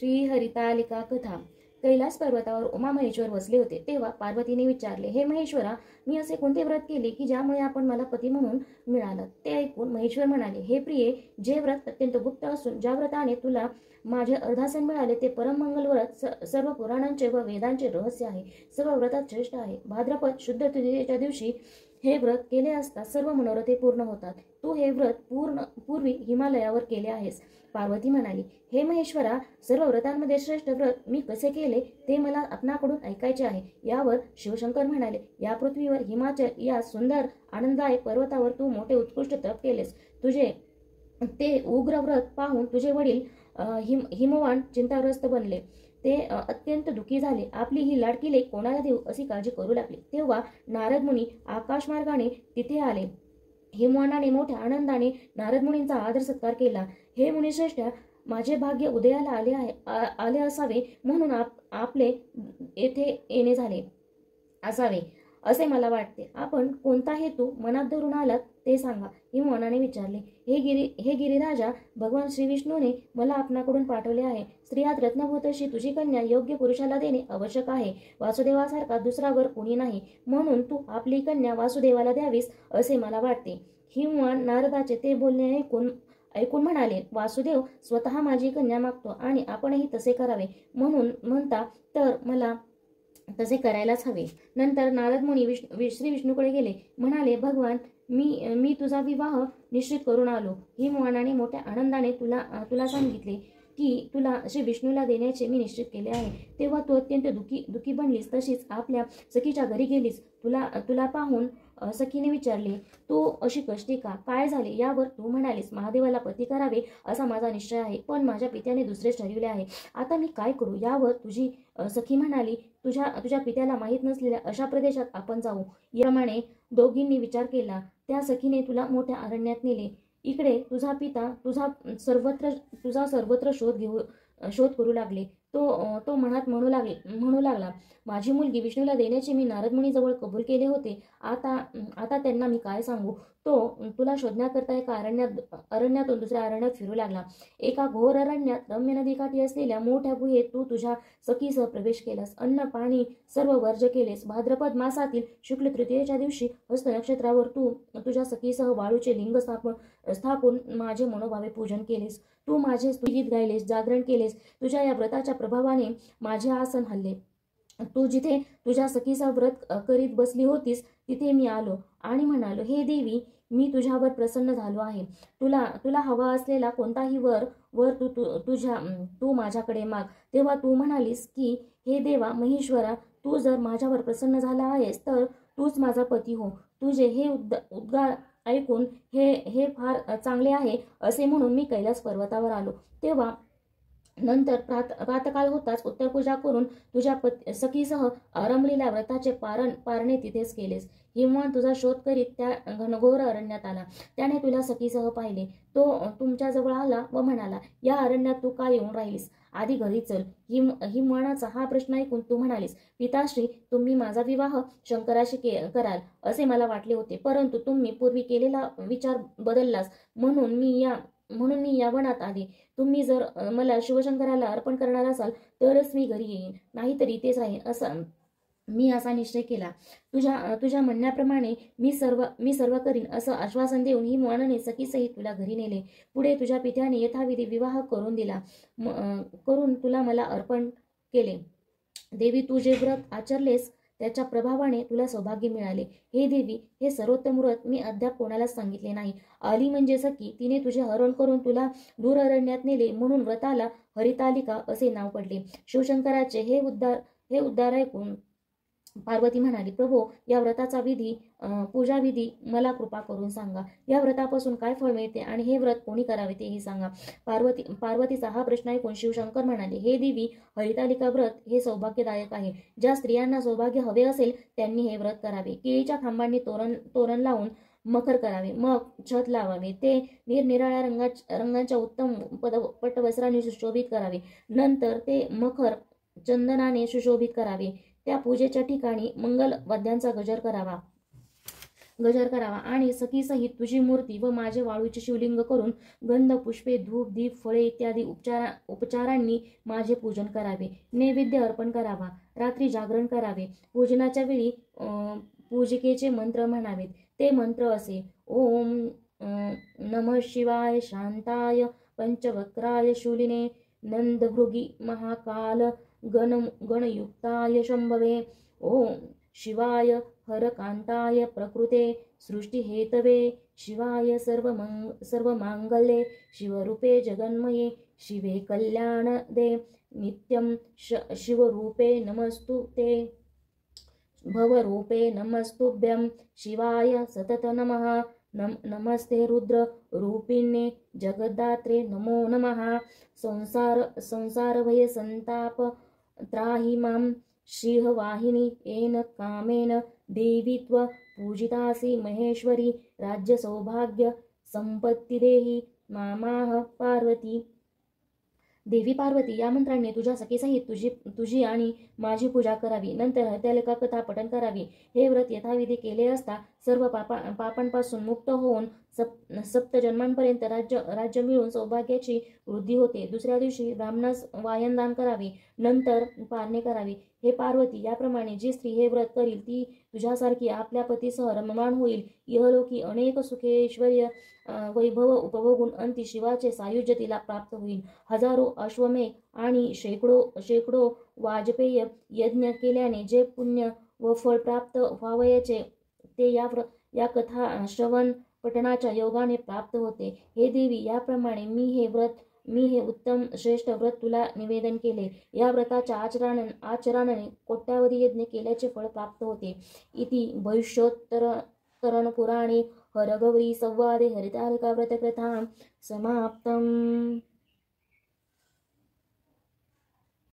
श्री हरितालिका कथा. कैलास पर्वतावर उमामहेश्वर बसले होते. तेव्हा पार्वतीने विचारले, हे महेश्वरा, मी असे कोणते व्रत केले की ज्यामुळे आपण मला पती म्हणून मिळालं? ते ऐकून महेश्वर म्हणाले, हे प्रिये, जे व्रत अत्यंत गुप्त असून ज्या व्रताने तुला माझे अर्धासन मिळाले ते परममंगल व्रत सर्व पुराणांचे व वेदांचे रहस्य आहे. सर्व व्रतात श्रेष्ठ आहे. भाद्रपद शुद्ध तृतीयेच्या दिवशी हे व्रत केले असता सर्व मनोरथे पूर्ण होतात. तू हे व्रत पूर्वी हिमालयावर केले आहेस. पार्वती म्हणाली, हे महेश्वरा, सर्व व्रतांमध्ये श्रेष्ठ व्रत मी कसे केले ते मला आपणाकडून ऐकायचे आहे. यावर शिवशंकर म्हणाले, या पृथ्वीवर हिमाचल या सुंदर आनंददायक पर्वतावर तू मोठे उत्कृष्ट तप केलेस. तुझे ते उग्र व्रत पाहून तुझे वडील हिमवान चिंताग्रस्त बनले. ते अत्यंत दुःखी झाले. आपली ही लाडकी लेक कोणाला देऊ अशी काळजी करू लागली. तेव्हा नारद मुनी आकाशमार्गाने तिथे आले. हिमवानाने मोठ्या आनंदाने नारद मुनींचा आदर सत्कार केला. हे मुनिश्रेष्ठ, माझे भाग्य उदयाला आले असावे म्हणून आपले येथे येणे झाले असावे असे मला वाटते. आपण कोणता हेतू मनात धरून आलात ते सांगा. हिमवानाने विचारले, हे गिरिराजा, भगवान श्री विष्णूने मला आपणाकडून पाठवले आहे. स्त्रियात रत्नभूत अशी तुझी कन्या योग्य पुरुषाला देणे आवश्यक आहे. वासुदेवासारखा दुसरा वर कोणी नाही, म्हणून तू आपली कन्या वासुदेवाला द्यावीस असे मला वाटते. हिमवान नारदाचे ते बोलणे ऐकून म्हणाले, वासुदेव स्वतः माझी कन्या मागतो आणि आपणही तसे करावे म्हणता तर मला तसे करायलाच हवे. नंतर नारद मुनी श्री विष्णूकडे गेले. म्हणाले, भगवान, मी तुझा विवाह निश्चित करून आलो. हिमवानाने मोठ्या आनंदाने तुला सांगितले की तुला श्री विष्णूला देण्याचे मी निश्चित केले आहे. तेव्हा तू अत्यंत दुःखी बनलीस. तशीच आपल्या सखीच्या घरी गेलीस. तुला पाहून सखीने विचारले, तू अशी कष्टी का? काय झाले? यावर तू म्हणालीस, महादेवाला पती करावे असा माझा निश्चय आहे, पण माझ्या पित्याने दुसरेच ठरविले आहे. आता मी काय करू? यावर तुझी सखी म्हणाली, तुझ्या पित्याला माहीत नसलेल्या अशा प्रदेशात आपण जाऊ. याप्रमाणे दोघींनी विचार केला. त्या सखीने तुला मोठ्या अरण्यात नेले. इकडे तुझा पिता तुझा सर्वत्र शोध करू लागले. तो मनात म्हणू लागला, माझी मुलगी विष्णूला देण्याचे मी नारद मुनीजवळ कबूल केले होते. आता त्यांना मी काय सांगू? तो तुला शोधण्याकरता एका अरण्यातून दुसऱ्या अरण्यात फिरू लागला. एका घोर अरण्यात रम्य नदीकाठी असलेल्या मोठ्या गुहेत तू तुझ्या सखीसह प्रवेश केलास. अन्न पाणी सर्व वर्ज केलेस. भाद्रपद मासातील शुक्ल तृतीयेच्या दिवशी हस्त नक्षत्रावर तू तुझ्या सखीसह वाळूचे लिंग स्थापून माझे मनोभावे पूजन केलेस. तू माझे स्तुतिगीत गायलेस, जागरण केलेस. तुझ्या या व्रताच्या प्रभावाने माझे आसन हलले. तू जिथे तुझ्या सखीचा व्रत करीत बसली होतीस तिथे मी आलो आणि म्हणालो, हे देवी, मी तुझ्यावर प्रसन्न झालो आहे. तुला हवा असलेला कोणताही वर तू माझ्याकडे माग. तेव्हा तू म्हणालीस की, हे देवा महेश्वरा, तू जर माझ्यावर प्रसन्न झाला आहेस तर तूच माझा पती हो. तुझे हे उद्गार ऐकून हे फार चांगले आहे असे म्हणून मी कैलास पर्वतावर आलो. तेव्हा नंतर प्रातकाळ होताच उत्तरपूजा करून तुझ्या सखीसह आरंभलेल्या व्रताचे पारणे तिथेच केलेस. हिमवान तुझा शोध करीत त्या घनघोर अरण्यात आला. त्याने तुला सखीसह पाहिले. तो तुमच्याजवळ आला व म्हणाला, या अरण्यात तू का येऊन राहिलीस? आधी घरी चल. हिमवानाचा हा प्रश्न ऐकून तू म्हणालीस, पिताश्री, तुम्ही माझा विवाह शंकराशी कराल असे मला वाटले होते, परंतु तुम्ही पूर्वी केलेला विचार बदललास म्हणून मी या वनात आले. तुम्ही जर मला शिवशंकराला अर्पण करणार असाल तरच मी घरी येईन, नाहीतर इथेच राहीन मी असा निश्चय केला. तुझ्या म्हणण्याप्रमाणे मी सर्व करीन असं आश्वासन देऊन हिमवानाने सखीसहित तुला घरी नेले. पुढे तुझ्या पित्याने यथाविधी विवाह करून तुला मला अर्पण केले. देवी, तू जे व्रत आचरलेस त्याच्या प्रभावाने तुला सौभाग्य मिळाले. हे देवी, हे सर्वोत्तम व्रत मी अद्याप कोणालाच सांगितले नाही. आली म्हणजे सखी, तिने तुझे हरण करून तुला दूर अरण्यात नेले म्हणून व्रताला हरितालिका असे नाव पडले. शिवशंकराचे हे उद्गार ऐकून पार्वती म्हणाली, प्रभो, या व्रताचा पूजाविधी मला कृपा करून सांगा. या व्रतापासून काय फळ मिळते आणि हे व्रत कोणी करावे तेही सांगा. पार्वतीचा हा प्रश्न ऐकून शिवशंकर म्हणाले, हे देवी, हरितालिका व्रत हे सौभाग्यदायक आहे. ज्या स्त्रियांना सौभाग्य हवे असेल त्यांनी हे व्रत करावे. केळीच्या खांबांनी तोरण लावून मखर करावे, मग छत लावावे, ते निरनिराळ्या रंगांच्या उत्तम पटवस्त्रांनी सुशोभित करावे. नंतर ते मखर चंदनाने सुशोभित करावे. त्या पूजेच्या ठिकाणी मंगल वाद्यांचा गजर करावा. गजर करावा आणि सखीसहित तुझी मूर्ती व माझे वाळूचे शिवलिंग करून गंध पुष्पे धूप दीप फळे इत्यादी उपचारांनी माझे पूजन करावे. नैवेद्य अर्पण करावा. रात्री जागरण करावे. पूजनाच्या वेळी पूजिकेचे मंत्र म्हणावेत. ते मंत्र असे: ओम नमः शिवाय शांताय पंचवक्राय शूलिने नंदभृगी महाकाल गणयुक्ताय शंभवे. ओम शिवाय हरकांताय प्रकृते सृष्टिहेतवे शिवाय सर्वमांगल्ये शिवरूपे जगन्मये शिवे कल्याणदे नित्यं शिवरूपे नमस्तु ते भवरूपे नमस्तुभ्यं शिवाय सतत नमः. नमस्ते रुद्र रूपिणे जगद्धात्रे नमो नमः. संसार भय संताप त्राहि मां श्रीहवाहिनी येन कामेन देवी त्व पूजितासि महेश्वरी. राज्य सौभाग्य संपत्ती देहि मामाह पार्वती. देवी पार्वती, या मंत्रांनी तुझ्या सखीसहित तुझी आणि माझी पूजा करावी. नंतर हरतालिका कथा पठण करावी. हे व्रत यथाविधी केले असता सर्व पापांपासून मुक्त होऊन सप्त जन्मांपर्यंत राज्य मिळून सौभाग्याची वृद्धी होते. दुसऱ्या दिवशी ब्राह्मणास वायनदान करावे. नंतर पारणे करावे. हे पार्वती, याप्रमाणे जी स्त्री हे व्रत करील ती तुझ्यासारखी आपल्या पतीसह रममाण होईल. इहलोकी अनेक सुखे ऐश्वर्य वैभव उपभोगून अंती शिवाचे सायुज्य तिला प्राप्त होईल. हजारो अश्वमेध आणि शेकडो वाजपेय यज्ञ केल्याने जे पुण्य व फळ प्राप्त व्हावयाचे ते या कथा श्रवण पठणाच्या योगाने प्राप्त होते. हे देवी, याप्रमाणे मी हे उत्तम श्रेष्ठ व्रत तुला निवेदन केले. या व्रताच्या आचरणाने कोट्यावधी यज्ञ केल्याचे फळ प्राप्त होते. इति भविष्योत्तरण पुराणे हरगौरी संवादे हरितालिका व्रतकथा समाप्तम्.